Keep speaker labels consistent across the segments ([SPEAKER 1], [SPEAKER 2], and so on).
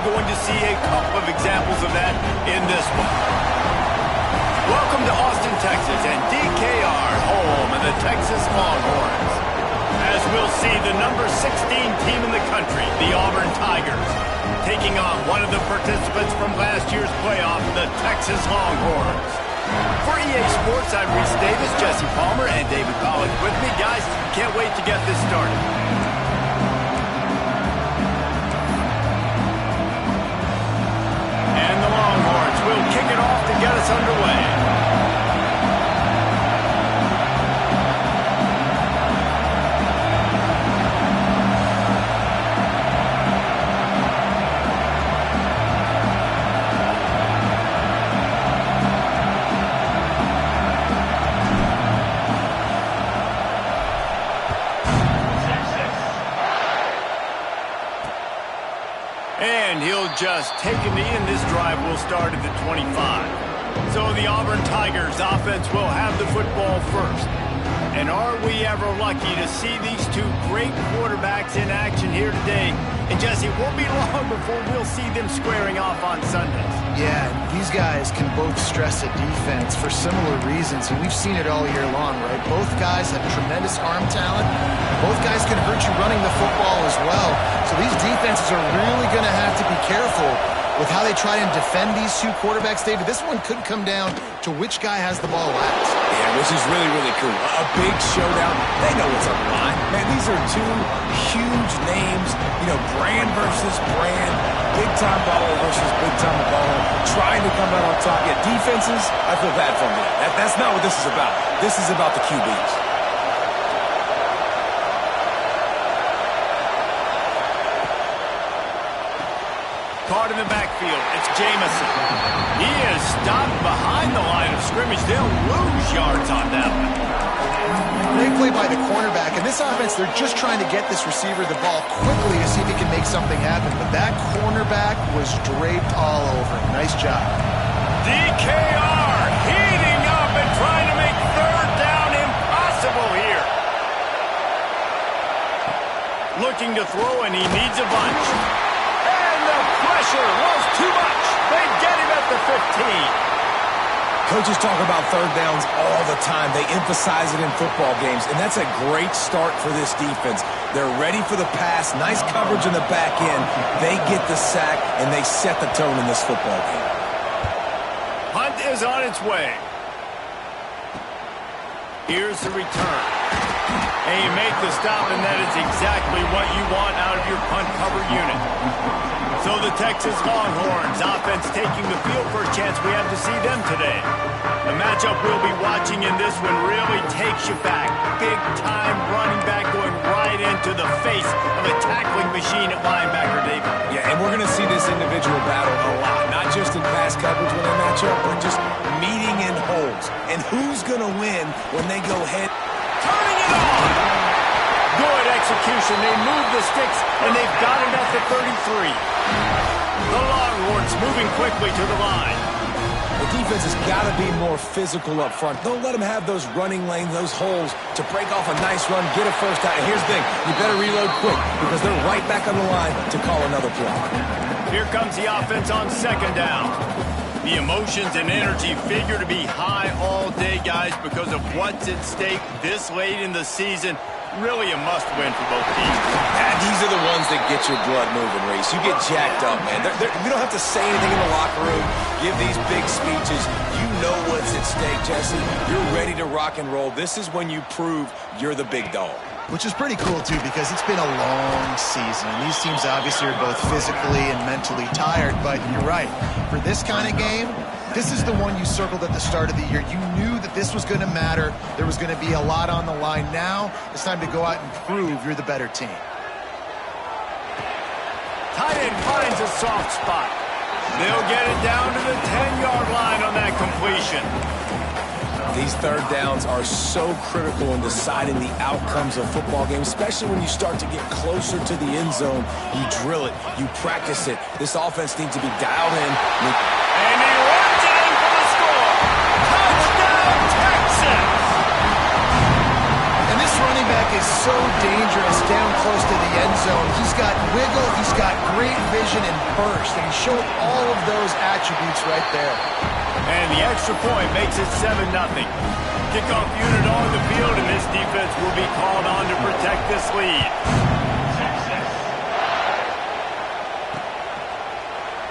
[SPEAKER 1] you're going to see a couple of examples of that in this one. Welcome to Austin, Texas, and DKR, home of the Texas Longhorns. As we'll see, the number 16 team in the country, the Auburn Tigers, taking on one of the participants from last year's playoff, the Texas Longhorns. For EA Sports, I'm Reese Davis, Jesse Palmer, and David Pollack with me. Guys, can't wait to get this started. And the Longhorns will kick it off to get us underway. And he'll just take a knee, and this drive will start at the 25. So the Auburn Tigers offense will have the football first. And are we ever lucky to see these two great quarterbacks in action here today? And Jesse, it won't be long before we'll see them squaring off on Sundays.
[SPEAKER 2] Yeah, these guys can both stress a defense for similar reasons, and we've seen it all year long, right? Both guys have tremendous arm talent. Both guys can hurt you running the football as well. So these defenses are really going to have to be careful with how they try and defend these two quarterbacks. David, this one could come down to which guy has the ball last.
[SPEAKER 3] Yeah, which is really, really cool. A big showdown. They know what's on the line. Man, these are two huge names, brand versus brand, big-time baller versus big-time baller, trying to come out on top. Yeah, defenses, I feel bad for them. That's not what this is about. This is about the QBs.
[SPEAKER 1] Caught in the backfield, it's Jamison. He is stopped behind the line of scrimmage. They'll lose yards on that one.
[SPEAKER 2] Great play by the cornerback. In this offense, they're just trying to get this receiver the ball quickly to see if he can make something happen. But that cornerback was draped all over him. Nice job.
[SPEAKER 1] DKR heating up and trying to make third down impossible here. Looking to throw, and he needs a bunch. Pressure was too much. They get him at the 15.
[SPEAKER 3] Coaches talk about third downs all the time. They emphasize it in football games, and that's a great start for this defense. They're ready for the pass. Nice coverage in the back end. They get the sack, and they set the tone in this football game.
[SPEAKER 1] Hunt is on its way. Here's the return. And you make the stop, and that is exactly what you want out of your punt cover unit. So the Texas Longhorns offense taking the field for a chance. We have to see them today. The matchup we'll be watching in this one really takes you back. Big-time running back going right into the face of a tackling machine at linebacker, David.
[SPEAKER 3] Yeah, and we're going to see this individual battle a lot. Not just in pass coverage when they match up, but just meeting in holes. And who's going to win when they go head?
[SPEAKER 1] Turning it on! Good execution. They move the sticks, and they've got it at the 33. The Longhorns moving quickly to the line.
[SPEAKER 3] The defense has got to be more physical up front. Don't let them have those running lanes, those holes to break off a nice run, get a first down. And here's the thing, you better reload quick because they're right back on the line to call another play.
[SPEAKER 1] Here comes the offense on second down. The emotions and energy figure to be high all day, guys, because of what's at stake this late in the season. Really a must-win for both teams.
[SPEAKER 3] And these are the ones that get your blood moving, Reese. You get jacked up, man. You don't have to say anything in the locker room, give these big speeches. You know what's at stake, Jesse. You're ready to rock and roll. This is when you prove you're the big dog.
[SPEAKER 2] Which is pretty cool, too, because it's been a long season. And these teams obviously are both physically and mentally tired. But you're right. For this kind of game, this is the one you circled at the start of the year. You knew that this was going to matter. There was going to be a lot on the line. Now it's time to go out and prove you're the better team.
[SPEAKER 1] Tight end finds a soft spot. They'll get it down to the 10-yard line on that completion.
[SPEAKER 3] These third downs are so critical in deciding the outcomes of football games, especially when you start to get closer to the end zone. You drill it. You practice it. This offense needs to be dialed in.
[SPEAKER 1] And he runs it in for the score. Touchdown, Texas!
[SPEAKER 2] And this running back is so dangerous down close to the end zone. He's got wiggle, he's got great vision and burst, and he showed all of those attributes right there.
[SPEAKER 1] And the extra point makes it 7-0. Kickoff unit on the field, and this defense will be called on to protect this lead.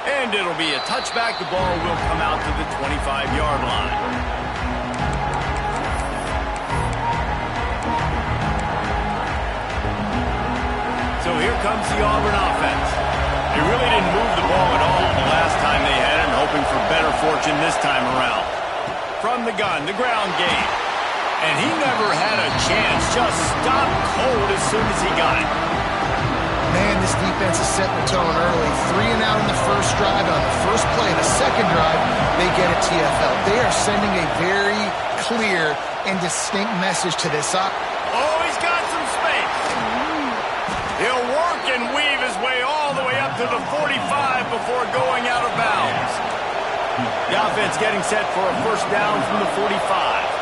[SPEAKER 1] And it'll be a touchback. The ball will come out to the 25-yard line. So here comes the Auburn offense. They really didn't move the ball at all the last time they had it, hoping for better fortune this time around. From the gun, the ground game. And he never had a chance, just stopped cold as soon as he got it.
[SPEAKER 2] Man, this defense is setting the tone early. 3 and out in the first drive. On the first play, the second drive, they get a TFL. They are sending a very clear and distinct message to this up.
[SPEAKER 1] Oh, he's got some space. He'll work and weave his way all the way up to the 45 before going out of bounds. The offense getting set for a first down from the 45.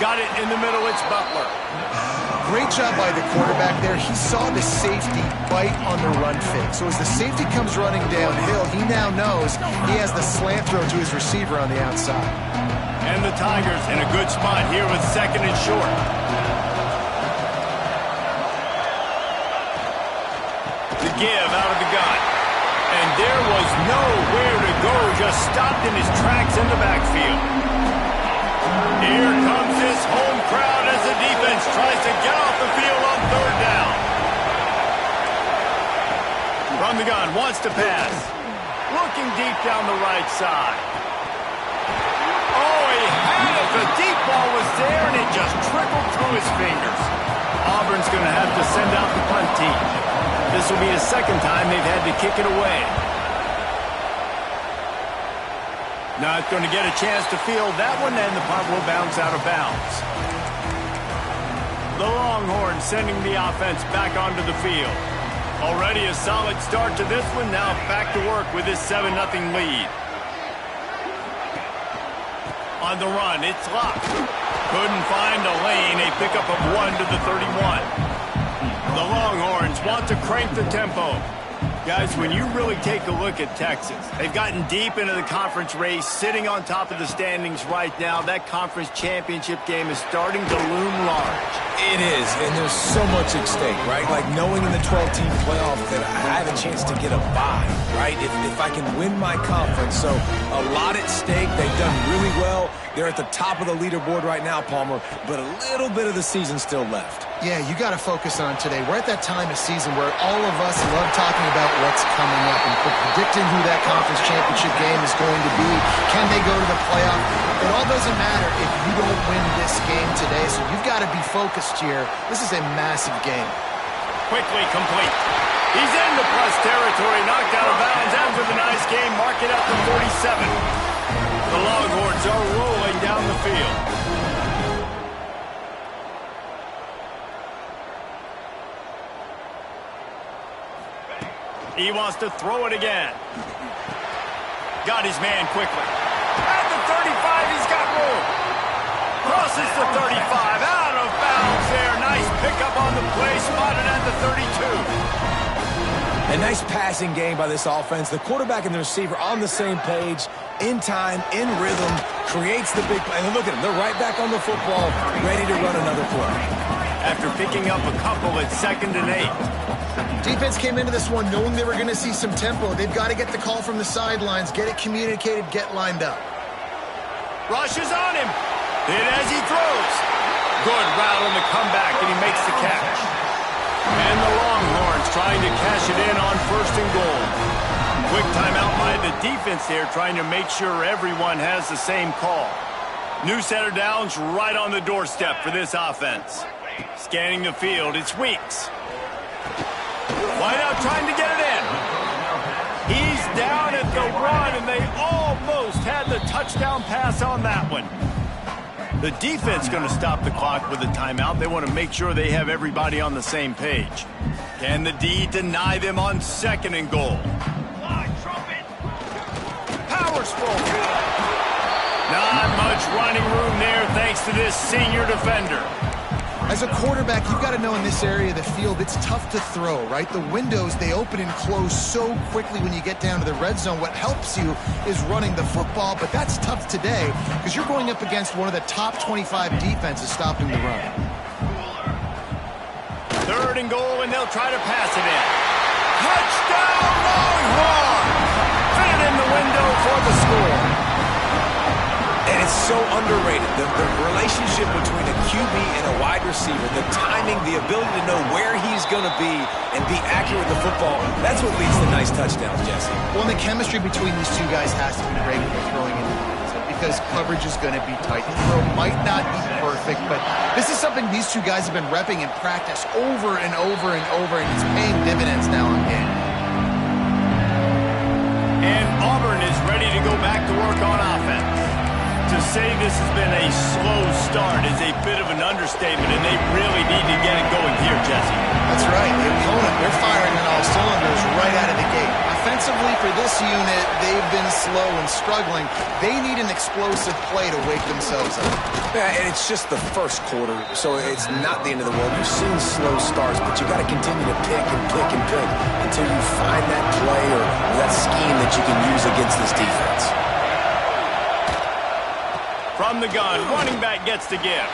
[SPEAKER 1] Got it in the middle, it's Butler.
[SPEAKER 2] Great job by the quarterback there. He saw the safety bite on the run fake. So as the safety comes running downhill, he now knows he has the slant throw to his receiver on the outside.
[SPEAKER 1] And the Tigers in a good spot here with second and short. The give out of the gun. And there was nowhere to go, just stopped in his tracks in the backfield. Here comes this home crowd as the defense tries to get off the field on third down. From the gun, wants to pass. Looking deep down the right side. Oh, he had it. The deep ball was there, and it just trickled through his fingers. Auburn's going to have to send out the punt team. This will be the second time they've had to kick it away. Not going to get a chance to field that one, and the punt will bounce out of bounds. The Longhorns sending the offense back onto the field. Already a solid start to this one. Now back to work with this 7-0 lead. On the run, it's locked. Couldn't find a lane. A pickup of 1 to the 31. The Longhorns want to crank the tempo. Guys, when you really take a look at Texas, they've gotten deep into the conference race, sitting on top of the standings right now. That conference championship game is starting to loom large.
[SPEAKER 3] It is, and there's so much at stake, right? Like knowing in the 12-team playoff that I have a chance to get a bye, right? If I can win my conference. So a lot at stake. They've done really well. They're at the top of the leaderboard right now, Palmer, but a little bit of the season still left.
[SPEAKER 2] Yeah, you got to focus on today. We're at that time of season where all of us love talking about what's coming up and predicting who that conference championship game is going to be. Can they go to the playoff? It all doesn't matter if you don't win this game today, so you've got to be focused here. This is a massive game.
[SPEAKER 1] Quickly complete. He's into plus territory, knocked out of bounds after the nice game. Mark it up to 47. The Longhorns are rolling down the field. He wants to throw it again. Got his man quickly. At the 35, he's got room. Crosses the 35, out of bounds there. Nice pickup on the play, spotted at the 32.
[SPEAKER 3] A nice passing game by this offense. The quarterback and the receiver on the same page, in time, in rhythm, creates the big play. And look at them, they're right back on the football, ready to run another play.
[SPEAKER 1] After picking up a couple at 2nd and 8.
[SPEAKER 2] Defense came into this one knowing they were going to see some tempo. They've got to get the call from the sidelines, get it communicated, get lined up.
[SPEAKER 1] Rushes on him. Hit as he throws. Good route on the comeback, and he makes the catch. And the Longhorns trying to cash it in on 1st and goal. Quick timeout by the defense there, trying to make sure everyone has the same call. New set of downs right on the doorstep for this offense. Scanning the field, it's Weeks. Wideout trying to get it in. He's down at the 1, and they almost had the touchdown pass on that one. The defense going to stop the clock with a timeout. They want to make sure they have everybody on the same page. Can the D deny them on 2nd and goal? Powers full. Not much much running room there thanks to this senior defender.
[SPEAKER 2] As a quarterback, you've got to know in this area of the field, it's tough to throw, right? The windows, they open and close so quickly when you get down to the red zone. What helps you is running the football, but that's tough today because you're going up against one of the top 25 defenses stopping the run.
[SPEAKER 1] 3rd and goal, and they'll try to pass it in. Touchdown, Longhorns! Fit it in the window for the score.
[SPEAKER 3] And it's so underrated, the relationship between a QB and a wide receiver, the timing, the ability to know where he's going to be and be accurate with the football, that's what leads to nice touchdowns, Jesse.
[SPEAKER 2] Well, and the chemistry between these two guys has to be great when they're throwing into because coverage is going to be tight. The throw might not be perfect, but this is something these two guys have been repping in practice over and over and over, and it's paying dividends now in game.
[SPEAKER 1] And Auburn is ready to go back to work on offense. To say this has been a slow start is a bit of an understatement, and they really need to get it going here, Jesse.
[SPEAKER 2] That's right. The opponent, they're firing on all cylinders right out of the gate. Offensively, for this unit, they've been slow and struggling. They need an explosive play to wake themselves up.
[SPEAKER 3] Yeah, and it's just the first quarter, so it's not the end of the world. You've seen slow starts, but you got to continue to pick and pick and pick until you find that play or that scheme that you can use against this defense.
[SPEAKER 1] From the gun, running back gets the gift.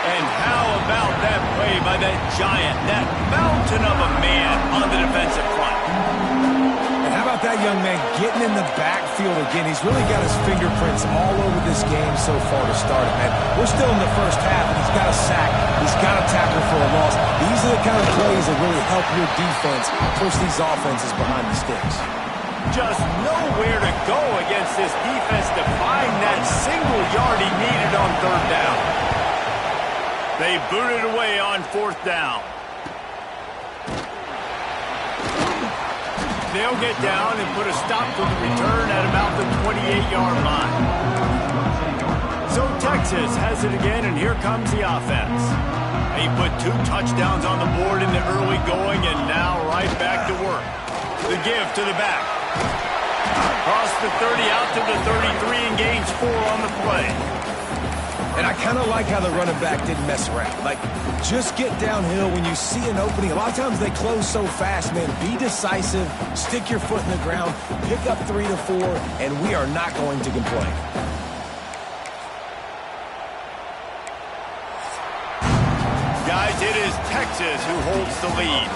[SPEAKER 1] And how about that play by that giant, that mountain of a man on the defensive front?
[SPEAKER 3] And how about that young man getting in the backfield again? He's really got his fingerprints all over this game so far to start it, man. We're still in the first half, and he's got a sack. He's got a tackle for a loss. These are the kind of plays that really help your defense push these offenses behind the sticks.
[SPEAKER 1] Just nowhere to go against this defense to find that single yard he needed on 3rd down. They boot it away on 4th down. They'll get down and put a stop to the return at about the 28-yard line. So Texas has it again, and here comes the offense. They put 2 touchdowns on the board in the early going, and now right back to work. The give to the back. Across the 30 out to the 33 and gains 4 on the play.
[SPEAKER 3] And I kind of like how the running back didn't mess around. Like, just get downhill when you see an opening. A lot of times they close so fast, man. Be decisive, stick your foot in the ground, pick up 3 to 4, and we are not going to complain.
[SPEAKER 1] Guys, it is Texas who holds the lead.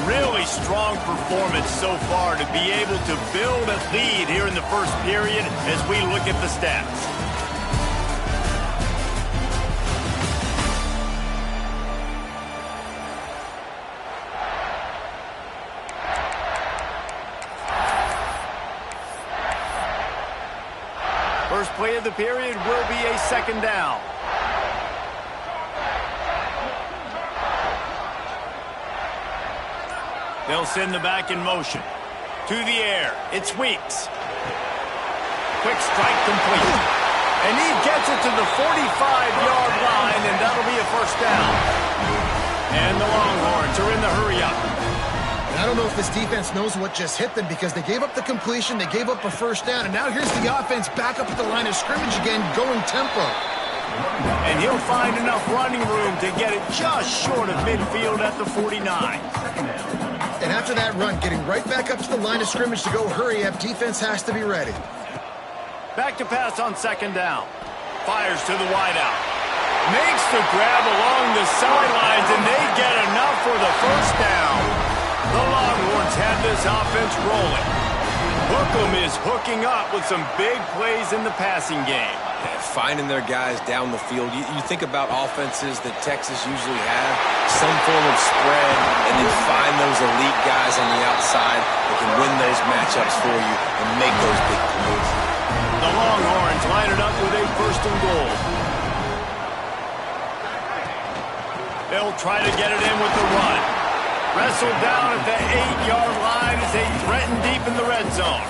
[SPEAKER 1] Really strong performance so far to be able to build a lead here in the first period as we look at the stats. First play of the period will be a 2nd down. They'll send the back in motion. To the air. It's Weeks. Quick strike complete. And he gets it to the 45-yard line, and that'll be a 1st down. And the Longhorns are in the hurry-up.
[SPEAKER 2] I don't know if this defense knows what just hit them because they gave up the completion, they gave up a 1st down, and now here's the offense back up at the line of scrimmage again, going tempo.
[SPEAKER 1] And he'll find enough running room to get it just short of midfield at the 49.
[SPEAKER 2] And after that run, getting right back up to the line of scrimmage to go hurry up, defense has to be ready.
[SPEAKER 1] Back to pass on 2nd down. Fires to the wideout. Makes the grab along the sidelines, and they get enough for the 1st down. The Longhorns have this offense rolling. Hookem is hooking up with some big plays in the passing game.
[SPEAKER 3] Finding their guys down the field. You think about offenses that Texas usually have, some form of spread, and then find those elite guys on the outside that can win those matchups for you and make those big plays.
[SPEAKER 1] The Longhorns line it up with a 1st and goal. They'll try to get it in with the run. Wrestled down at the 8-yard line as they threaten deep in the red zone.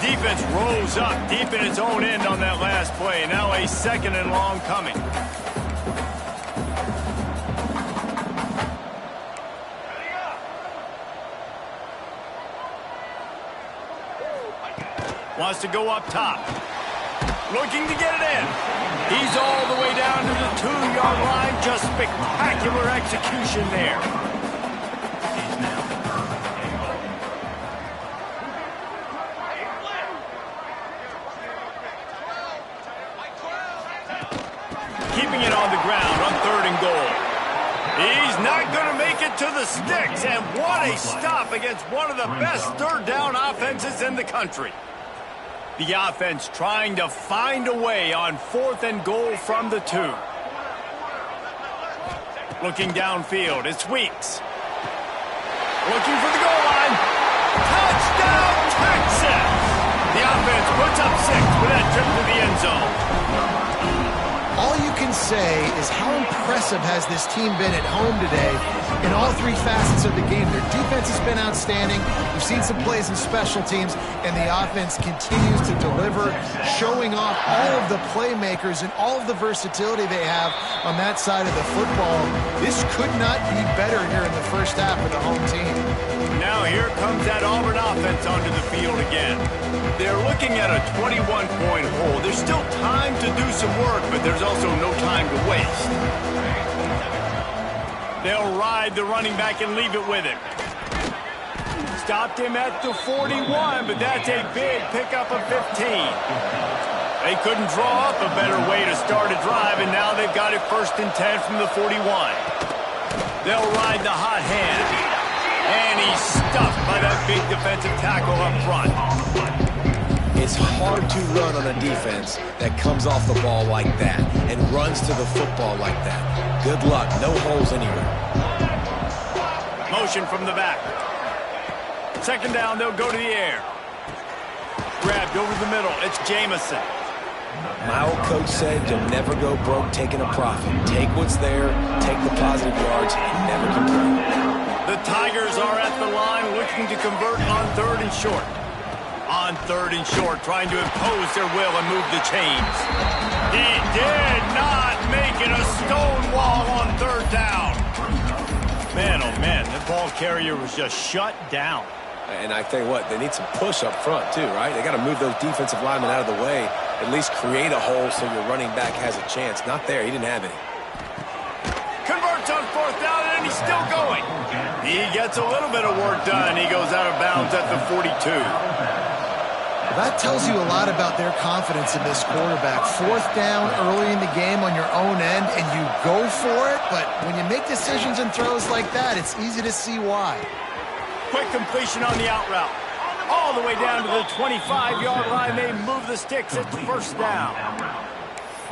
[SPEAKER 1] Defense rose up deep in its own end on that last play. Now a 2nd and long coming. Wants to go up top. looking to get it in. He's all the way down to the 2-yard line. Just spectacular execution there. Keeping it on the ground on 3rd and goal. He's not going to make it to the sticks, and what a stop against one of the best 3rd down offenses in the country. The offense trying to find a way on 4th and goal from the 2. Looking downfield, it's Weeks. Looking for the goal line. Touchdown, Texas! The offense puts up 6 with that trip to the end zone.
[SPEAKER 2] All you can say is how impressive has this team been at home today in all 3 facets of the game. Their defense has been outstanding. We've seen some plays in special teams, and the offense continues to deliver, showing off all of the playmakers and all of the versatility they have on that side of the football. This could not be better here in the first half of the home team.
[SPEAKER 1] Now here comes that Auburn offense onto the field again. They're looking at a 21-point hole. There's still time to do some work, but there's also no time to waste. They'll ride the running back and leave it with him. Stopped him at the 41, but that's a big pickup of 15. They couldn't draw up a better way to start a drive, and now they've got it 1st and 10 from the 41. They'll ride the hot hand. And he's stuffed by that big defensive tackle up front.
[SPEAKER 3] It's hard to run on a defense that comes off the ball like that and runs to the football like that. Good luck. No holes anywhere.
[SPEAKER 1] Motion from the back. 2nd down, they'll go to the air. Grabbed over the middle. It's Jamison.
[SPEAKER 3] My old coach said you'll never go broke taking a profit. Take what's there, take the positive yards, and never complain.
[SPEAKER 1] The Tigers are at the line looking to convert on 3rd and short. On 3rd and short, trying to impose their will and move the chains. He did not make it a stone wall on 3rd down. Man, oh man, the ball carrier was just shut down.
[SPEAKER 3] And I tell you what, they need some push up front too, right? They got to move those defensive linemen out of the way, at least create a hole so your running back has a chance. Not there, he didn't have any.
[SPEAKER 1] Converts on 4th down, and he's still going. He gets a little bit of work done. He goes out of bounds at the 42.
[SPEAKER 2] Well, that tells you a lot about their confidence in this quarterback. 4th down early in the game on your own end, and you go for it, but when you make decisions and throws like that, it's easy to see why.
[SPEAKER 1] Quick completion on the out route. All the way down to the 25-yard line. They move the sticks at the 1st down.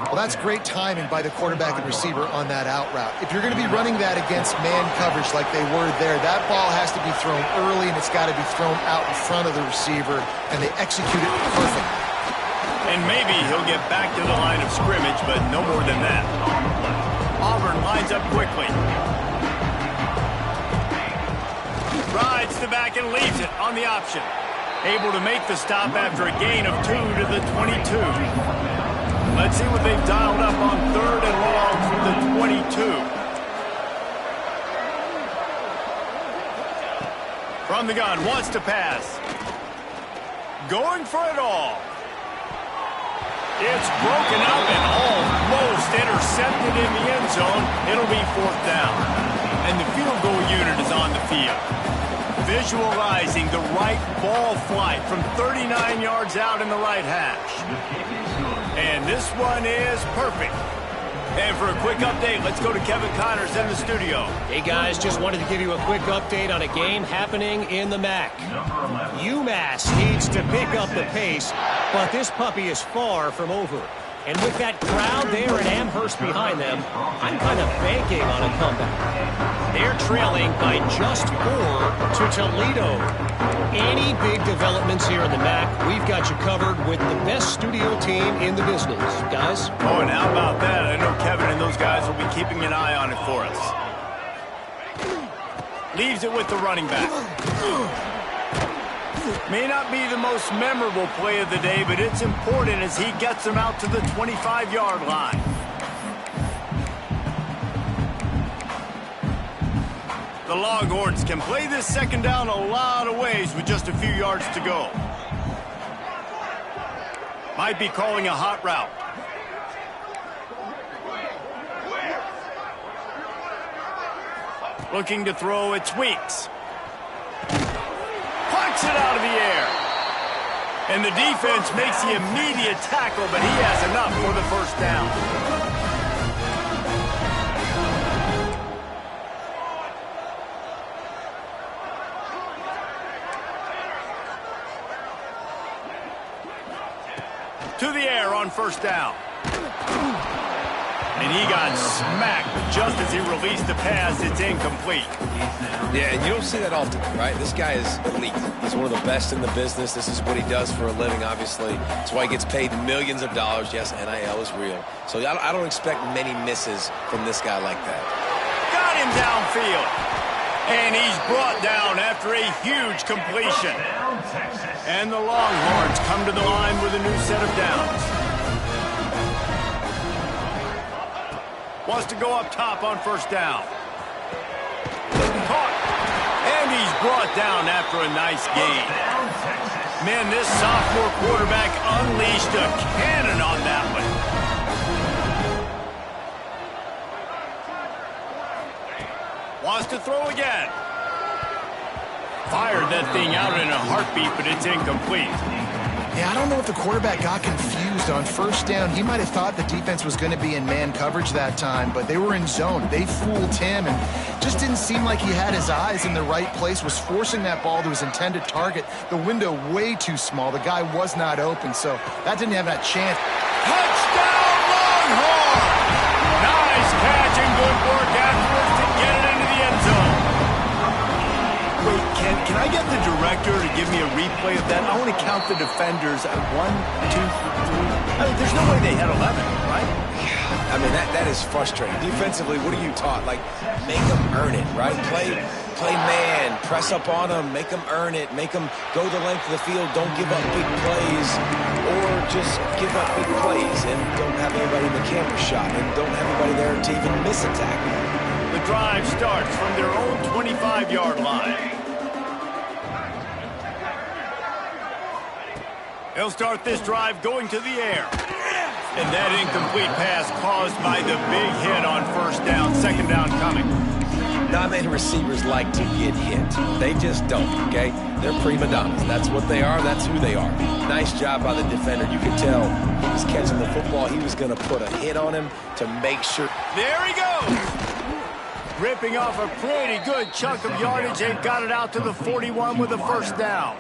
[SPEAKER 2] Well, that's great timing by the quarterback and receiver on that out route. If you're going to be running that against man coverage like they were there, that ball has to be thrown early, and it's got to be thrown out in front of the receiver, and they execute it perfectly.
[SPEAKER 1] And maybe he'll get back to the line of scrimmage, but no more than that. Auburn lines up quickly. Rides the back and leaves it on the option. Able to make the stop after a gain of 2 to the 22. Let's see what they've dialed up on 3rd and long from the 22. From the gun, wants to pass. Going for it all. It's broken up and almost intercepted in the end zone. It'll be 4th down. And the field goal unit is on the field. Visualizing the right ball flight from 39 yards out in the right hash. And this one is perfect. And for a quick update, let's go to Kevin Connors in the studio.
[SPEAKER 4] Hey guys, just wanted to give you a quick update on a game happening in the MAC. UMass needs to pick up the pace, but this puppy is far from over. And with that crowd there at Amherst behind them, I'm kind of banking on a comeback. They're trailing by just 4 to Toledo. Any big developments here in the MAC, we've got you covered with the best studio team in the business, guys.
[SPEAKER 1] Oh, and how about that? I know Kevin and those guys will be keeping an eye on it for us. Leaves it with the running back. May not be the most memorable play of the day, but it's important as he gets them out to the 25-yard line. The Longhorns can play this 2nd down a lot of ways with just a few yards to go. Might be calling a hot route. Looking to throw, it's Weeks. Plucks it out of the air. And the defense makes the immediate tackle, but he has enough for the first down. To the air on first down. And he got smacked just as he released the pass. It's incomplete.
[SPEAKER 3] Yeah, and you don't see that often, right? This guy is elite. He's one of the best in the business. This is what he does for a living, obviously. That's why he gets paid millions of dollars. Yes, NIL is real. So I don't expect many misses from this guy like that.
[SPEAKER 1] Got him downfield. And he's brought down after a huge completion. And the Longhorns come to the line with a new set of downs. Wants to go up top on first down. Caught. And he's brought down after a nice gain. Man, this sophomore quarterback unleashed a cannon on that one. Wants to throw again. Fired that thing out in a heartbeat, but it's incomplete.
[SPEAKER 2] Yeah, I don't know if the quarterback got confused on first down. He might have thought the defense was going to be in man coverage that time, but they were in zone. They fooled him and just didn't seem like he had his eyes in the right place, was forcing that ball to his intended target. The window way too small. The guy was not open, so that didn't have that chance.
[SPEAKER 1] Touchdown, Longhorn! Nice catch and good work afterwards to get it into the end zone. Wait, can I get the director to give me a replay of that? I want to count the defenders at 1, 2, 3. I mean, there's no way they had 11, right?
[SPEAKER 3] I mean, that is frustrating. Defensively, what are you taught? Like, make them earn it, right? Play man, press up on them, make them earn it, make them go the length of the field, don't give up big plays, or just give up big plays and don't have anybody in the camera shot and don't have anybody there to even miss a tackle.
[SPEAKER 1] The drive starts from their own 25-yard line. They'll start this drive going to the air. And that incomplete pass caused by the big hit on first down. Second down coming.
[SPEAKER 3] Not many receivers like to get hit. They just don't, okay? They're prima donnas. That's what they are. That's who they are. Nice job by the defender. You could tell he was catching the football. He was going to put a hit on him to make sure.
[SPEAKER 1] There he goes. Ripping off a pretty good chunk of yardage. They've got it out to the 41 with a first down.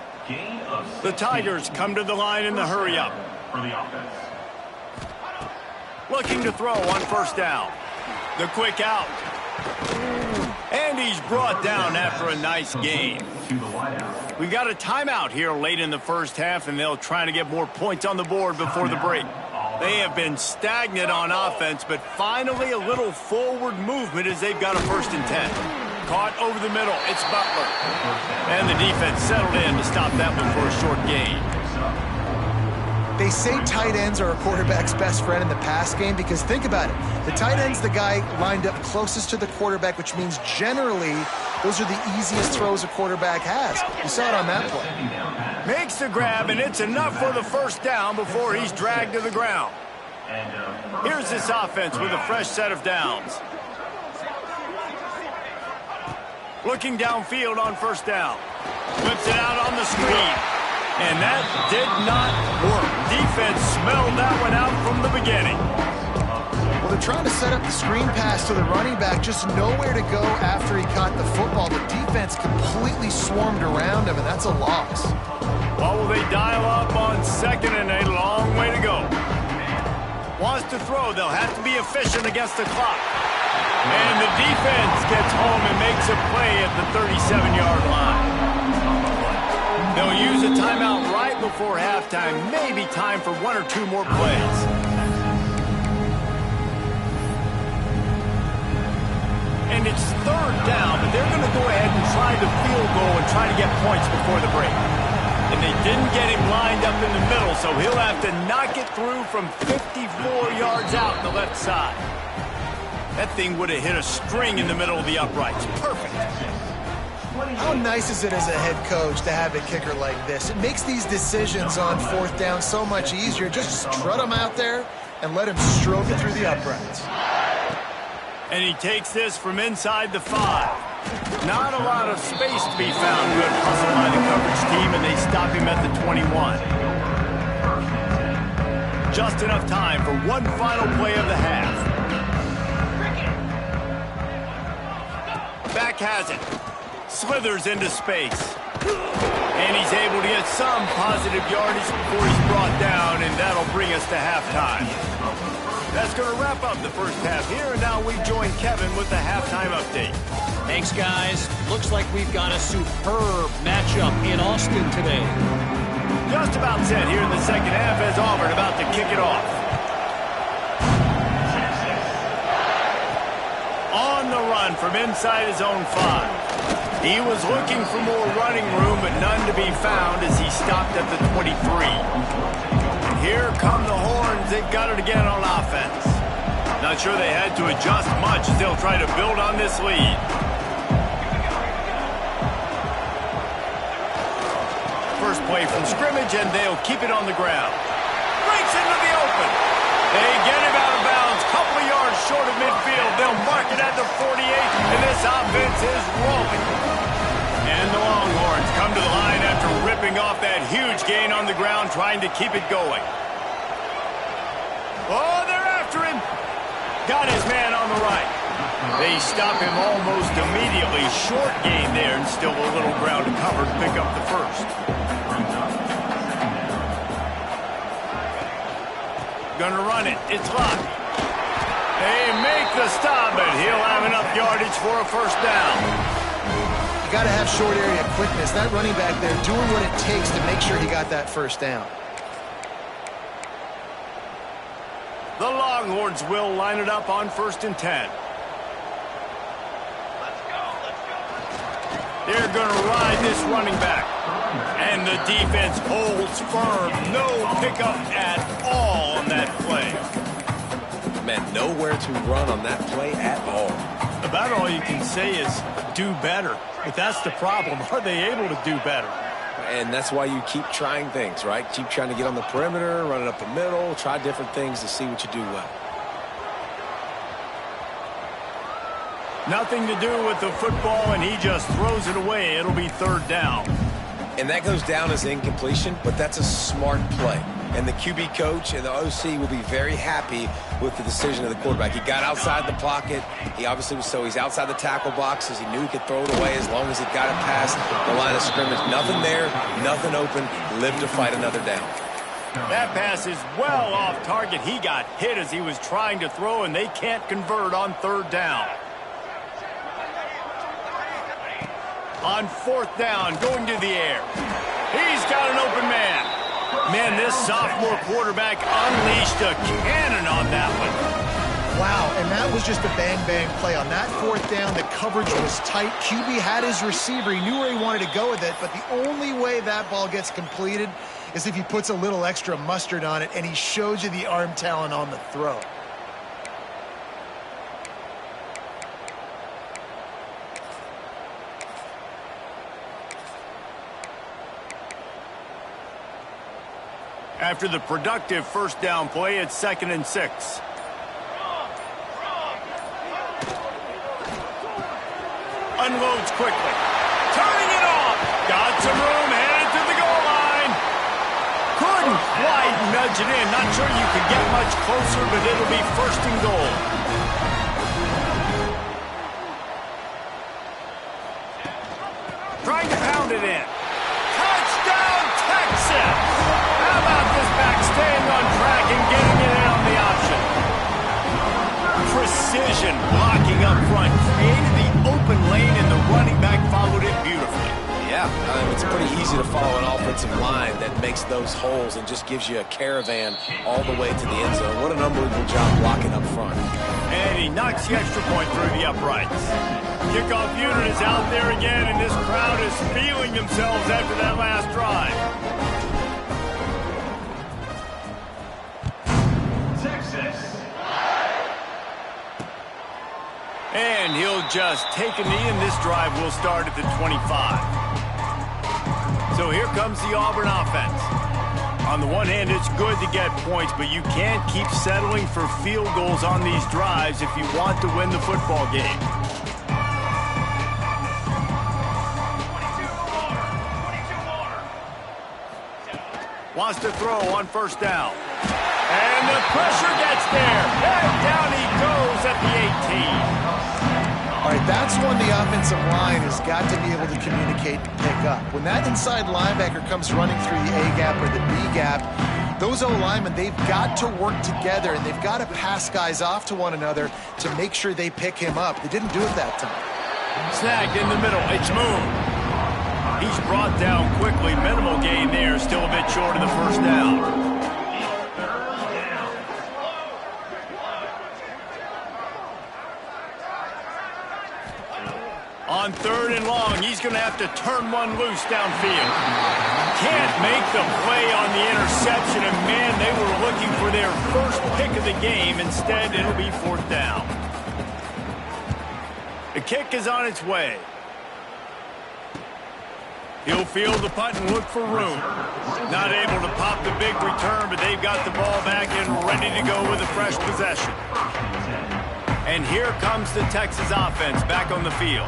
[SPEAKER 1] The Tigers come to the line in the hurry-up. Looking to throw on first down. The quick out. And he's brought down after a nice gain. We've got a timeout here late in the first half, and they'll try to get more points on the board before the break. They have been stagnant on offense, but finally a little forward movement as they've got a 1st and 10. Caught over the middle. It's Butler. And the defense settled in to stop that one for a short gain.
[SPEAKER 2] They say tight ends are a quarterback's best friend in the pass game because think about it. The tight end's the guy lined up closest to the quarterback, which means generally those are the easiest throws a quarterback has. You saw it on that play.
[SPEAKER 1] Makes the grab, and it's enough for the first down before he's dragged to the ground. Here's this offense with a fresh set of downs. Looking downfield on first down. Whips it out on the screen. And that did not work. Defense smelled that one out from the beginning.
[SPEAKER 2] Well, they're trying to set up the screen pass to the running back, just nowhere to go after he caught the football. The defense completely swarmed around him, and that's a loss.
[SPEAKER 1] Well, will they dial up on second and a long way to go? Wants to throw. They'll have to be efficient against the clock. And the defense gets home and makes a play at the 37-yard line. They'll use a timeout right before halftime. Maybe time for 1 or 2 more plays. And it's 3rd down, but they're going to go ahead and try the field goal and try to get points before the break. And they didn't get him lined up in the middle, so he'll have to knock it through from 54 yards out on the left side. That thing would have hit a string in the middle of the uprights. Perfect.
[SPEAKER 2] How nice is it as a head coach to have a kicker like this? It makes these decisions on fourth down so much easier. Just strut him out there and let him stroke it through the uprights.
[SPEAKER 1] And he takes this from inside the 5. Not a lot of space to be found. Good hustle by the coverage team, and they stop him at the 21. Just enough time for one final play of the half. Back has it. Slithers into space. And he's able to get some positive yardage before he's brought down, and that'll bring us to halftime. That's going to wrap up the first half here, and now we join Kevin with the halftime update.
[SPEAKER 4] Thanks, guys. Looks like we've got a superb matchup in Austin today.
[SPEAKER 1] Just about set here in the second half as Auburn about to kick it off. On the run from inside his own 5. He was looking for more running room, but none to be found as he stopped at the 23. Here come the horns. They've got it again on offense. Not sure they had to adjust much as they'll try to build on this lead. First play from scrimmage, and they'll keep it on the ground. Breaks into the open. They get him out of bounds. Couple of yards short of midfield. They'll mark it at the 48, and this offense is rolling. And the Longhorns come to the line after ripping off that huge gain on the ground, trying to keep it going. Oh, they're after him. Got his man on the right. They stop him almost immediately. Short gain there, and still a little ground to cover to pick up the first. Gonna run it. It's locked. They make the stop, but he'll have enough yardage for a first down.
[SPEAKER 2] You got to have short area quickness. That running back there doing what it takes to make sure he got that first down.
[SPEAKER 1] The Longhorns will line it up on 1st and 10. They're going to ride this running back. And the defense holds firm. No pickup at all on that play.
[SPEAKER 3] Man, nowhere to run on that play at all.
[SPEAKER 1] About all you can say is do better. But that's the problem. Are they able to do better?
[SPEAKER 3] And that's why you keep trying things, right? Keep trying to get on the perimeter, run it up the middle, try different things to see what you do well.
[SPEAKER 1] Nothing to do with the football, and he just throws it away. It'll be 3rd down.
[SPEAKER 3] And that goes down as incompletion, but that's a smart play. And the QB coach and the OC will be very happy with the decision of the quarterback. He got outside the pocket. He obviously was he's outside the tackle boxes. He knew he could throw it away as long as he got it past the line of scrimmage. Nothing there, nothing open. Live to fight another down.
[SPEAKER 1] That pass is well off target. He got hit as he was trying to throw, and they can't convert on 3rd down. On 4th down, going to the air. He's got an open man. Man, this sophomore quarterback unleashed a cannon on that one.
[SPEAKER 2] Wow, and that was just a bang-bang play. On that 4th down, the coverage was tight. QB had his receiver. He knew where he wanted to go with it, but the only way that ball gets completed is if he puts a little extra mustard on it, and he shows you the arm talent on the throw.
[SPEAKER 1] After the productive 1st down play, it's 2nd and 6. Unloads quickly. Turning it off. Got some room, headed to the goal line. Couldn't quite nudge it in. Not sure you could get much closer, but it'll be 1st and goal. Trying to pound it in. Touchdown, Texas! How about this back staying on track and getting it in on the option? Precision blocking up front. Created the open lane, and the running back followed it beautifully.
[SPEAKER 3] Yeah, it's pretty easy to follow an offensive line that makes those holes and just gives you a caravan all the way to the end zone. What an unbelievable job blocking up front.
[SPEAKER 1] And he knocks the extra point through the uprights. Kickoff unit is out there again, and this crowd is feeling themselves after that last drive. And he'll just take a knee, and this drive will start at the 25. So here comes the Auburn offense. On the one hand, it's good to get points, but you can't keep settling for field goals on these drives if you want to win the football game. Wants to throw on first down. And the pressure gets there. And down he goes at the 18.
[SPEAKER 2] All right, that's when the offensive line has got to be able to communicate and pick up. When that inside linebacker comes running through the A gap or the B gap, those O-linemen, they've got to work together, and they've got to pass guys off to one another to make sure they pick him up. They didn't do it that time.
[SPEAKER 1] Snagged in the middle. It's Moon. He's brought down quickly. Minimal gain there. Still a bit short of the first down. On third and long, he's going to have to turn one loose downfield. Can't make the play on the interception, and man, they were looking for their first pick of the game. Instead, it'll be fourth down. The kick is on its way. He'll field the punt and look for room. Not able to pop the big return, but they've got the ball back and ready to go with a fresh possession. And here comes the Texas offense back on the field.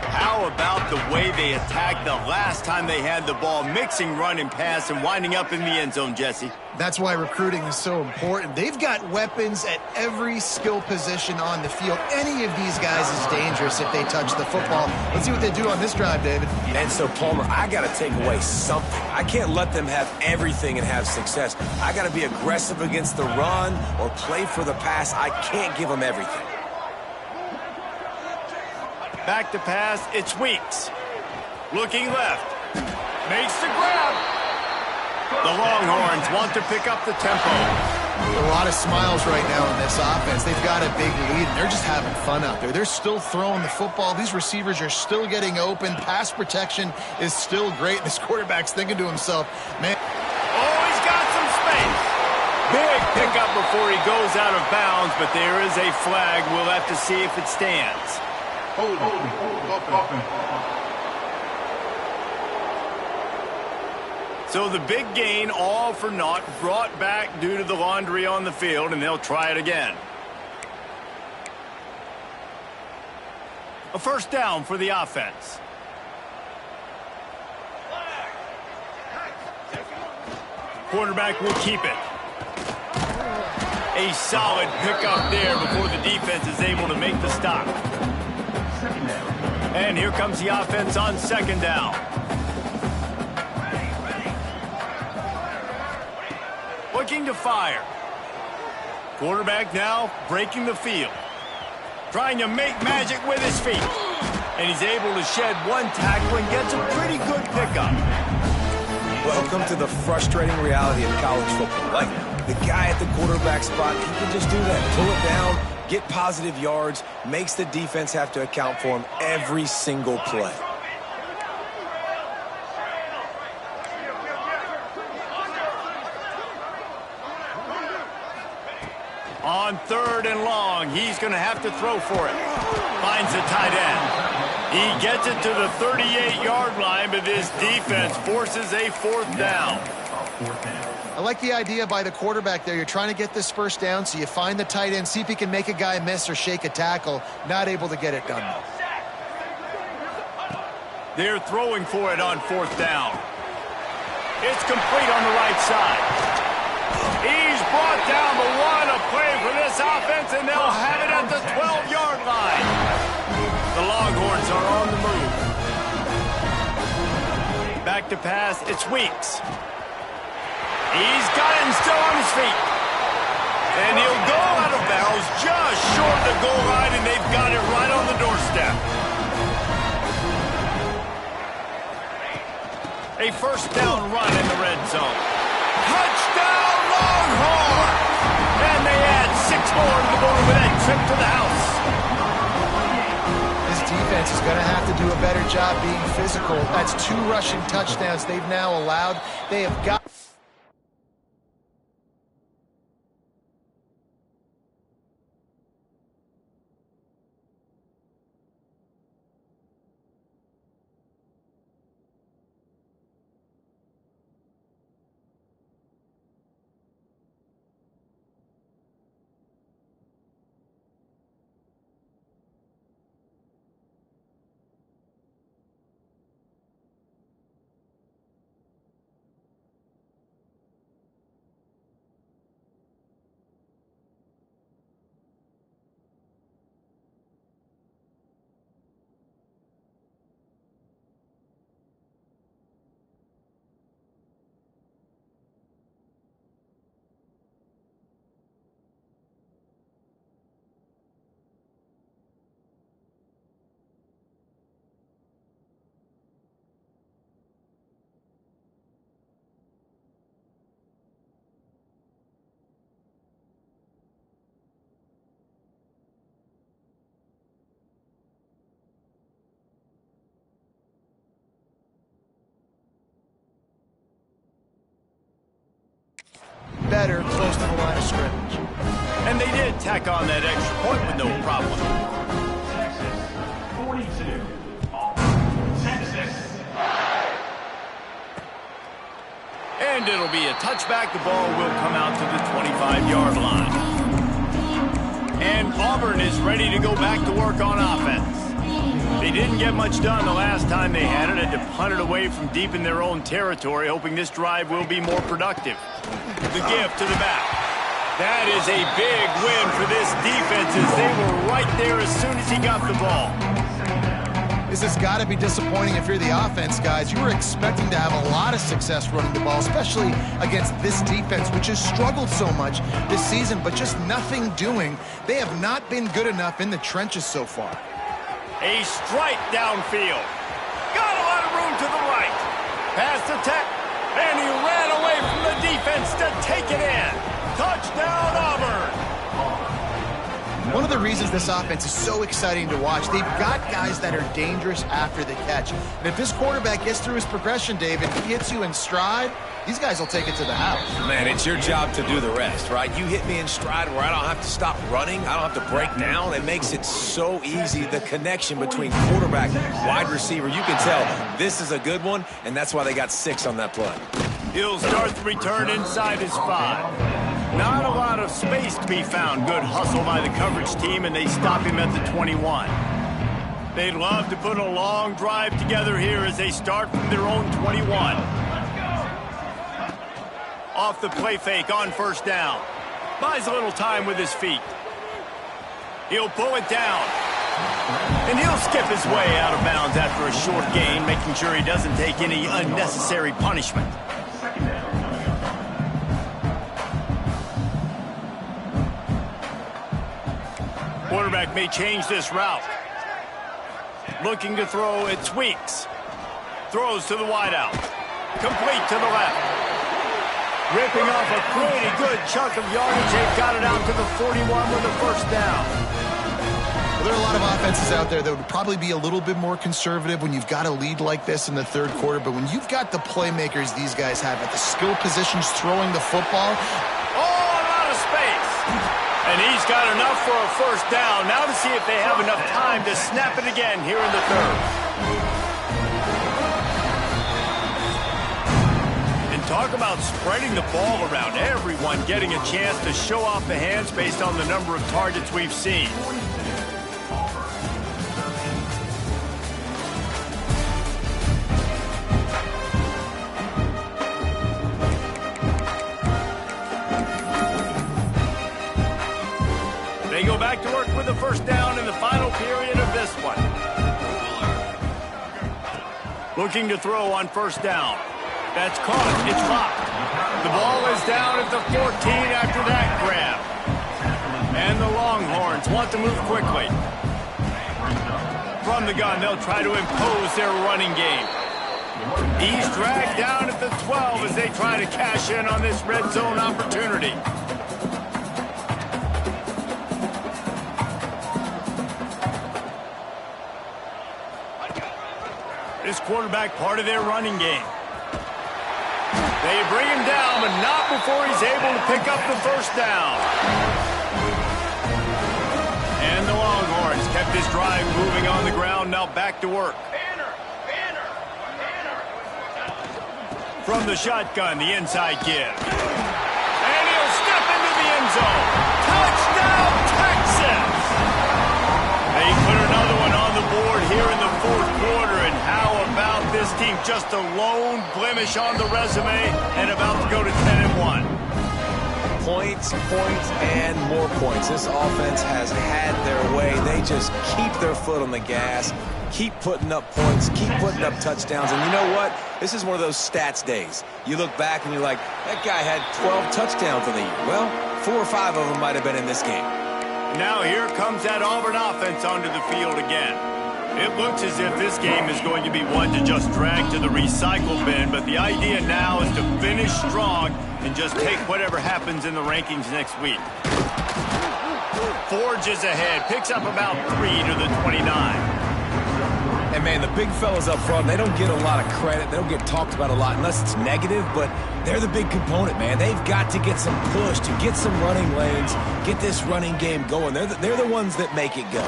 [SPEAKER 1] How about the way they attacked the last time they had the ball, mixing run and pass and winding up in the end zone, Jesse?
[SPEAKER 2] That's why recruiting is so important. They've got weapons at every skill position on the field. Any of these guys is dangerous if they touch the football. Let's see what they do on this drive, David.
[SPEAKER 3] And so, Palmer, I got to take away something. I can't let them have everything and have success. I got to be aggressive against the run or play for the pass. I can't give them everything.
[SPEAKER 1] Back to pass, it's Weeks. Looking left. Makes the grab. The Longhorns want to pick up the tempo.
[SPEAKER 2] A lot of smiles right now in this offense. They've got a big lead, and they're just having fun out there. They're still throwing the football. These receivers are still getting open. Pass protection is still great. This quarterback's thinking to himself, man.
[SPEAKER 1] Oh, he's got some space. Big pickup before he goes out of bounds, but there is a flag. We'll have to see if it stands. So the big gain, all for naught, brought back due to the laundry on the field, and they'll try it again. A first down for the offense. Quarterback will keep it. A solid pickup there before the defense is able to make the stop. And here comes the offense on second down. Looking to fire. Quarterback now breaking the field. Trying to make magic with his feet. And he's able to shed one tackle and gets a pretty good pickup.
[SPEAKER 3] Welcome to the frustrating reality of college football. Like, the guy at the quarterback spot, he can just do that. Pull it down, get positive yards, makes the defense have to account for him every single play.
[SPEAKER 1] On third and long, he's going to have to throw for it. Finds the tight end. He gets it to the 38-yard line, but this defense forces a fourth down.
[SPEAKER 2] I like the idea by the quarterback there. You're trying to get this first down, so you find the tight end, see if he can make a guy miss or shake a tackle. Not able to get it done.
[SPEAKER 1] They're throwing for it on fourth down. It's complete on the right side. He's brought down the one. A play for this offense, and they'll have it at the 12-yard line. The Longhorns are on the move. Back to pass, it's Weeks. He's got it and still on his feet. And he'll go out of bounds just short of the goal line, and they've got it right on the doorstep. A first down run in the red zone. Touchdown, Longhorns! And they add 6 more to the board with that trip to the house.
[SPEAKER 2] This defense is going to have to do a better job being physical. That's 2 rushing touchdowns they've now allowed. They have got...
[SPEAKER 1] tack on that extra point with no problem. And it'll be a touchback. The ball will come out to the 25-yard line. And Auburn is ready to go back to work on offense. They didn't get much done the last time they had it. Had to punt it away from deep in their own territory, hoping this drive will be more productive. The give to the back. That is a big win for this defense as they were right there as soon as he got the ball.
[SPEAKER 2] This has got to be disappointing if you're the offense, guys. You were expecting to have a lot of success running the ball, especially against this defense, which has struggled so much this season, but just nothing doing. They have not been good enough in the trenches so far.
[SPEAKER 1] A strike downfield. Got a lot of room to the right. Pass to Tech, and he ran away from the defense to take it in. Touchdown, Auburn.
[SPEAKER 2] One of the reasons this offense is so exciting to watch, they've got guys that are dangerous after the catch. And if this quarterback gets through his progression, David, he hits you in stride, these guys will take it to the house.
[SPEAKER 3] Man, it's your job to do the rest, right? You hit me in stride where I don't have to stop running. I don't have to break down. It makes it so easy. The connection between quarterback and wide receiver, you can tell this is a good one, and that's why they got 6 on that play.
[SPEAKER 1] He'll start the return inside his 5. Not a lot of space to be found. Good hustle by the coverage team, and they stop him at the 21. They'd love to put a long drive together here as they start from their own 21. Off the play fake on first down. Buys a little time with his feet. He'll pull it down. And he'll skip his way out of bounds after a short gain, making sure he doesn't take any unnecessary punishment. Quarterback may change this route. Looking to throw, it's Weeks. Throws to the wideout. Complete to the left. Ripping off a pretty good chunk of yardage. They've got it out to the 41 with a first down.
[SPEAKER 2] Well, there are a lot of offenses out there that would probably be a little bit more conservative when you've got a lead like this in the third quarter. But when you've got the playmakers these guys have at the skill positions throwing the football.
[SPEAKER 1] Oh, a lot of space. And he's got enough for a first down. Now to see if they have enough time to snap it again here in the third. And talk about spreading the ball around. Everyone getting a chance to show off the hands based on the number of targets we've seen. They go back to work with the first down in the final period of this one. Looking to throw on first down. That's caught. It's locked. The ball is down at the 14 after that grab. And the Longhorns want to move quickly. From the gun, they'll try to impose their running game. He's dragged down at the 12 as they try to cash in on this red zone opportunity. This quarterback part of their running game. They bring him down, but not before he's able to pick up the first down. And the Longhorns kept this drive moving on the ground, now back to work. From the shotgun, the inside give. And he'll step into the end zone. Touchdown, Texas! They put another one on the board here in the fourth quarter, and how about this team? Just a lone blemish on the resume and about to go to 10-1.
[SPEAKER 3] Points, and more points. This offense has had their way. They just keep their foot on the gas, keep putting up points, keep putting up touchdowns. And you know what? This is one of those stats days. You look back and you're like, that guy had 12 touchdowns in the year. Well, 4 or 5 of them might have been in this game.
[SPEAKER 1] Now here comes that Auburn offense onto the field again. It looks as if this game is going to be one to just drag to the recycle bin, but the idea now is to finish strong and just take whatever happens in the rankings next week. Forges ahead, picks up about 3 to the 29.
[SPEAKER 3] And, man, the big fellas up front, they don't get a lot of credit. They don't get talked about a lot unless it's negative, but they're the big component, man. They've got to get some push, to get some running lanes, get this running game going. They're the ones that make it go.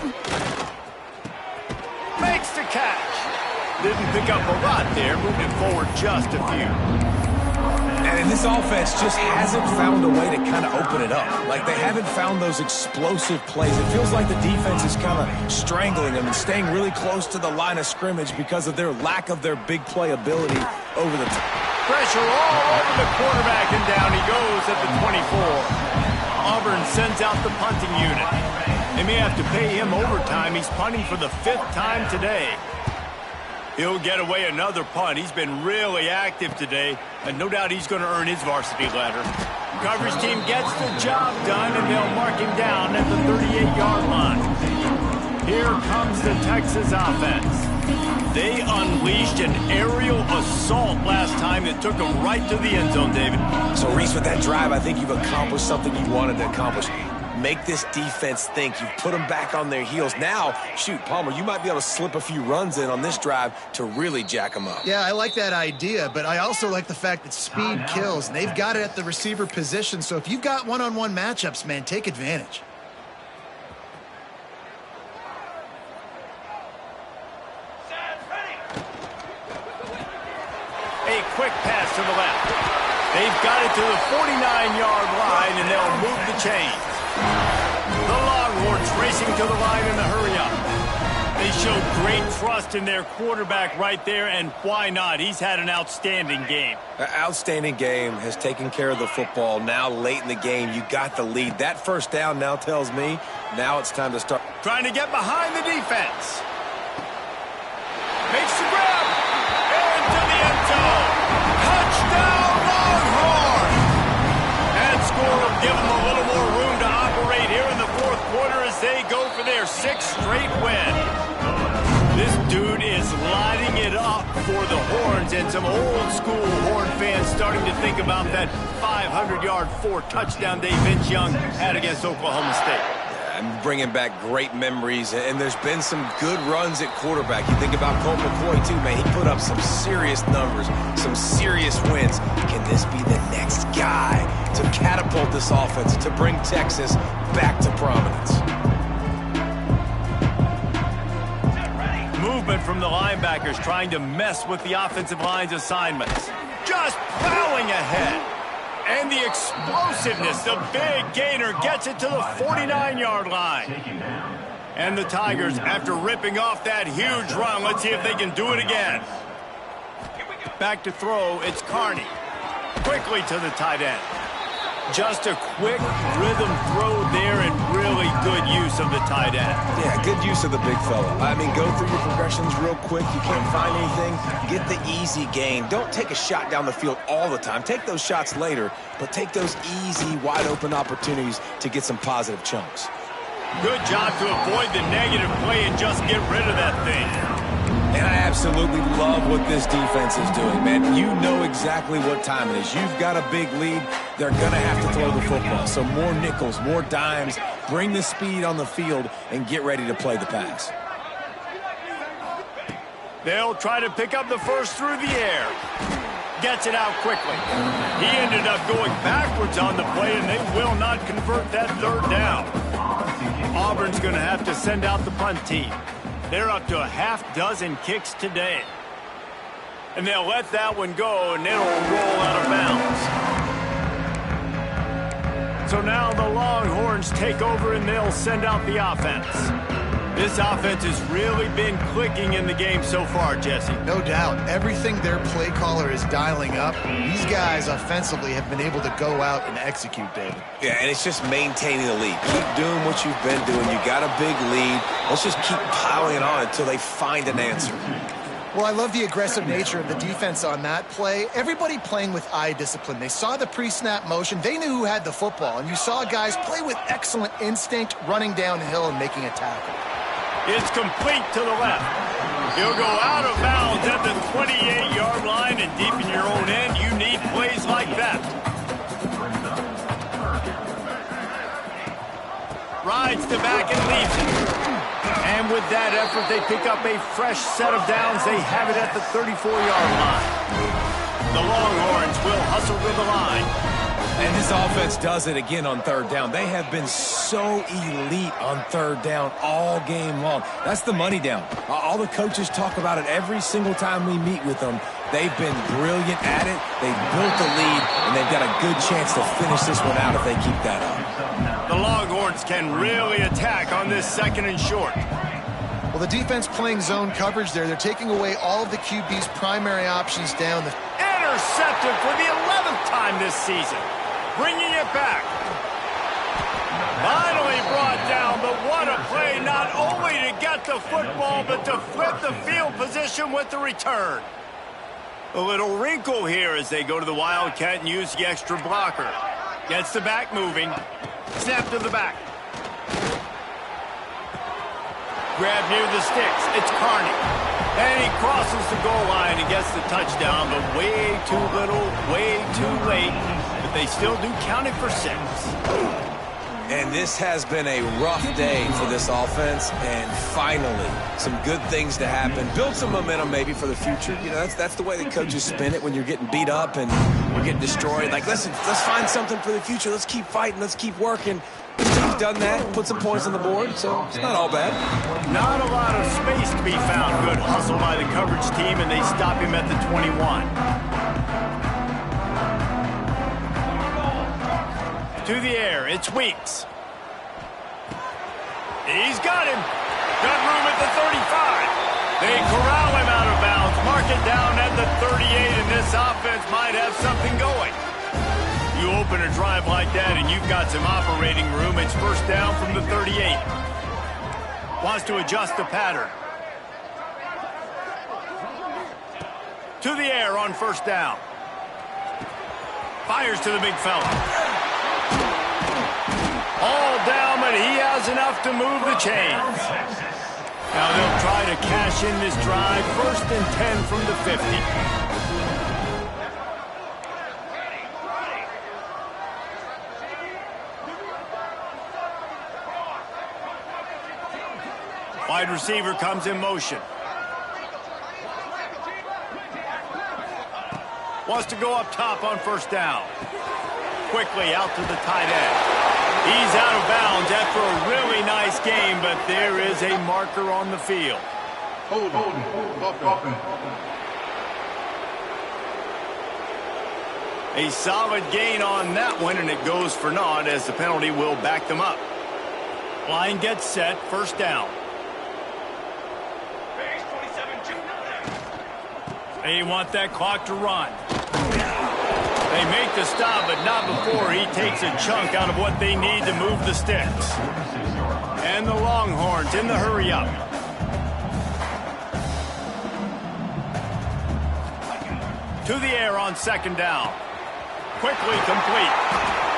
[SPEAKER 1] Makes the catch. Didn't pick up a lot there, moving forward just a few.
[SPEAKER 3] And this offense just hasn't found a way to kind of open it up. Like, they haven't found those explosive plays. It feels like the defense is kind of strangling them and staying really close to the line of scrimmage because of their lack of their big play ability over the top.
[SPEAKER 1] Pressure all over the quarterback, and down he goes at the 24. Auburn sends out the punting unit. They may have to pay him overtime. He's punting for the 5th time today. He'll get away another punt. He's been really active today, and no doubt he's going to earn his varsity letter. Coverage team gets the job done, and they'll mark him down at the 38-yard line. Here comes the Texas offense. They unleashed an aerial assault last time that took them right to the end zone, David.
[SPEAKER 3] So, Reese, with that drive, I think you've accomplished something you wanted to accomplish. Make this defense think. You've put them back on their heels. Now, shoot, Palmer, you might be able to slip a few runs in on this drive to really jack them up.
[SPEAKER 2] Yeah, I like that idea, but I also like the fact that speed kills, and they've got it at the receiver position. So if you've got one-on-one matchups, man, take advantage.
[SPEAKER 1] A quick pass to the left. They've got it to the 49-yard line, and they'll move the chains. The Longhorns racing to the line in a hurry-up. They showed great trust in their quarterback right there, and why not? He's had an outstanding game.
[SPEAKER 3] An outstanding game, has taken care of the football. Now, late in the game, you got the lead. That first down now tells me now it's time to start.
[SPEAKER 1] Trying to get behind the defense. Makes the grab. Into the end zone. Touchdown, Longhorns! And score will give them a little more room to operate here in the 4th quarter as they go for their 6th straight win. This dude is lighting it up for the Horns, and some old-school Horn fans starting to think about that 500-yard 4-touchdown day Vince Young had against Oklahoma State.
[SPEAKER 3] I'm bringing back great memories, and there's been some good runs at quarterback. You think about Colt McCoy, too, man. He put up some serious numbers, some serious wins. Can this be the next guy to catapult this offense, to bring Texas back to prominence?
[SPEAKER 1] Movement from the linebackers trying to mess with the offensive line's assignments. Just plowing ahead. And the explosiveness, the big gainer gets it to the 49-yard line. And the Tigers, after ripping off that huge run, let's see if they can do it again. Back to throw, it's Carney. Quickly to the tight end. Just a quick rhythm throw there, and really good use of the tight end.
[SPEAKER 3] Yeah, good use of the big fella. I mean, go through your progressions real quick. You can't find anything, get the easy gain. Don't take a shot down the field all the time. Take those shots later, but take those easy, wide-open opportunities to get some positive chunks.
[SPEAKER 1] Good job to avoid the negative play and just get rid of that thing.
[SPEAKER 3] And I absolutely love what this defense is doing, man. You know exactly what time it is. You've got a big lead. They're going to have to throw the football. So more nickels, more dimes, bring the speed on the field, and get ready to play the pass.
[SPEAKER 1] They'll try to pick up the first through the air. Gets it out quickly. He ended up going backwards on the play, and they will not convert that 3rd down. Auburn's going to have to send out the punt team. They're up to a half-dozen kicks today. And they'll let that one go, and it'll roll out of bounds. So now the Longhorns take over, and they'll send out the offense. This offense has really been clicking in the game so far, Jesse.
[SPEAKER 2] No doubt. Everything their play caller is dialing up, these guys offensively have been able to go out and execute, David.
[SPEAKER 3] Yeah, and it's just maintaining the lead. Keep doing what you've been doing. You got a big lead. Let's just keep piling it on until they find an answer.
[SPEAKER 2] Well, I love the aggressive nature of the defense on that play. Everybody playing with eye discipline. They saw the pre-snap motion. They knew who had the football, and you saw guys play with excellent instinct, running downhill and making a tackle.
[SPEAKER 1] It's complete to the left. He'll go out of bounds at the 28-yard line, and deep in your own end, you need plays like that. Rides the back and leaves it. And with that effort, they pick up a fresh set of downs. They have it at the 34-yard line. The Longhorns will hustle to the line.
[SPEAKER 3] And this offense does it again on third down. They have been so elite on third down all game long. That's the money down. All the coaches talk about it every single time we meet with them. They've been brilliant at it. They've built the lead, and they've got a good chance to finish this one out if they keep that up.
[SPEAKER 1] The Longhorns can really attack on this 2nd and short.
[SPEAKER 2] Well, the defense playing zone coverage there. They're taking away all of the QB's primary options down.
[SPEAKER 1] Intercepted for the 11th time this season. Bringing it back. Finally brought down, but what a play, not only to get the football, but to flip the field position with the return. A little wrinkle here as they go to the Wildcat and use the extra blocker. Gets the back moving. Snap to the back. Grab near the sticks. It's Carney. And he crosses the goal line and gets the touchdown, but way too little, way too late. But they still do count it for 6.
[SPEAKER 3] And this has been a rough day for this offense, and finally, some good things to happen. Build some momentum maybe for the future. You know, that's the way the coaches spin it when you're getting beat up and you're getting destroyed. Like, listen, let's find something for the future. Let's keep fighting. Let's keep working. This team's done that, put some points on the board, so it's not all bad.
[SPEAKER 1] Not a lot of space to be found. Good hustle by the coverage team, and they stop him at the 21. To the air, it's Weeks. He's got him. Got room at the 35. They corral him out of bounds. Mark it down at the 38, and this offense might have something going. You open a drive like that, and you've got some operating room. It's first down from the 38. Wants to adjust the pattern. To the air on first down. Fires to the big fella. All down, but he has enough to move the chains. Now they'll try to cash in this drive. 1st and 10 from the 50. Wide receiver comes in motion. Wants to go up top on first down. Quickly out to the tight end. He's out of bounds after a really nice game, but there is a marker on the field.
[SPEAKER 5] Hold.
[SPEAKER 1] A solid gain on that one, and it goes for naught as the penalty will back them up. Line gets set, first down. They want that clock to run. They make the stop, but not before he takes a chunk out of what they need to move the sticks. And the Longhorns in the hurry-up. To the air on second down. Quickly complete.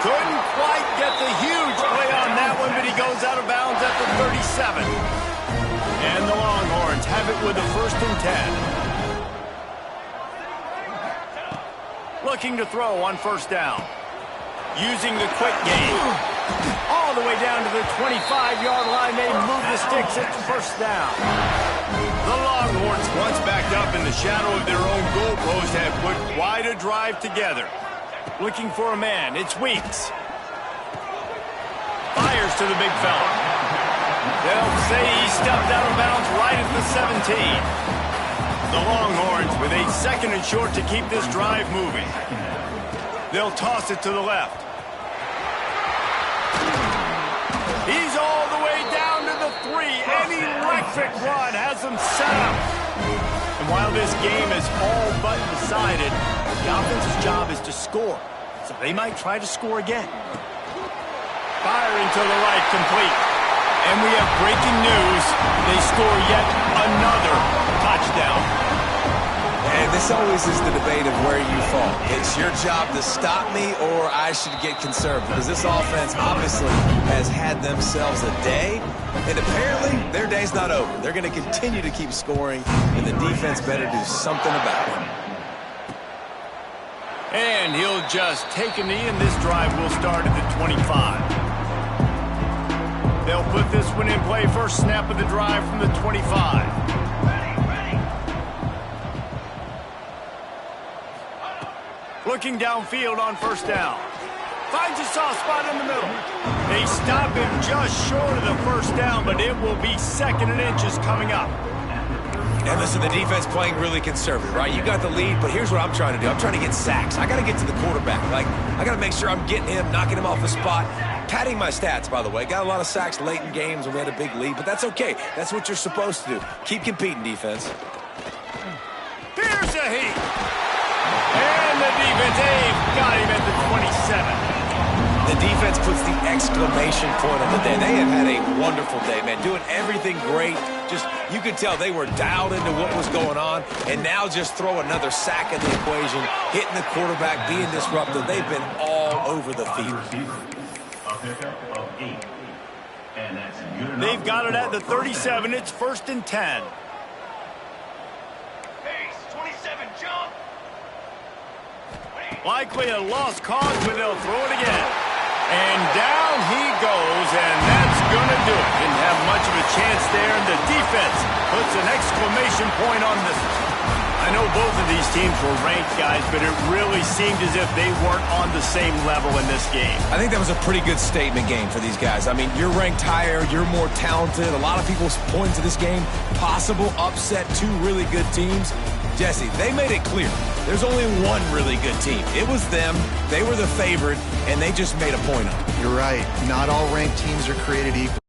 [SPEAKER 1] Couldn't quite get the huge play on that one, but he goes out of bounds at the 37. And the Longhorns have it with a 1st and 10. Looking to throw on first down. Using the quick game. All the way down to the 25-yard line. They move the sticks. It's first down. The Longhorns, once backed up in the shadow of their own goalpost, have put quite a drive together. Looking for a man. It's Weeks. Fires to the big fella. They'll say he stepped out of bounds right at the 17. The Longhorns with a 2nd and short to keep this drive moving. They'll toss it to the left. He's all the way down to the 3. An electric run has them set up. And while this game is all but decided, the offense's job is to score. So they might try to score again. Firing to the right, complete. And we have breaking news. They score yet another touchdown.
[SPEAKER 3] And this always is the debate of where you fall. It's your job to stop me, or I should get conserved. Because this offense obviously has had themselves a day. And apparently, their day's not over. They're going to continue to keep scoring, and the defense better do something about it.
[SPEAKER 1] And he'll just take a knee, and this drive will start at the 25. They'll put this one in play first snap of the drive from the 25. Looking downfield on first down. Finds a soft spot in the middle. They stop him just short of the first down, but it will be 2nd and inches coming up.
[SPEAKER 3] And listen, the defense playing really conservative, right? You got the lead, but here's what I'm trying to do. I'm trying to get sacks. I got to get to the quarterback. Like, I got to make sure I'm getting him, knocking him off the spot. Padding my stats, by the way. Got a lot of sacks late in games when we had a big lead, but that's okay. That's what you're supposed to do. Keep competing, defense.
[SPEAKER 1] Here's a heat. And the defense, got him at the 27.
[SPEAKER 3] The defense puts the exclamation point on the day. They have had a wonderful day, man. Doing everything great. Just, you could tell they were dialed into what was going on. And now just throw another sack in the equation. Hitting the quarterback, being disruptive. They've been all over the field.
[SPEAKER 1] They've got it at the 37. It's 1st and 10. Likely a lost cause, but they'll throw it again. And down he goes, and that's going to do it. Didn't have much of a chance there, and the defense puts an exclamation point on this one. I know both of these teams were ranked, guys, but it really seemed as if they weren't on the same level in this game.
[SPEAKER 3] I think that was a pretty good statement game for these guys. I mean, you're ranked higher, you're more talented. A lot of people point to this game, possible upset, 2 really good teams. Jesse, they made it clear. There's only one really good team. It was them. They were the favorite, and they just made a point of it.
[SPEAKER 2] You're right. Not all ranked teams are created equal.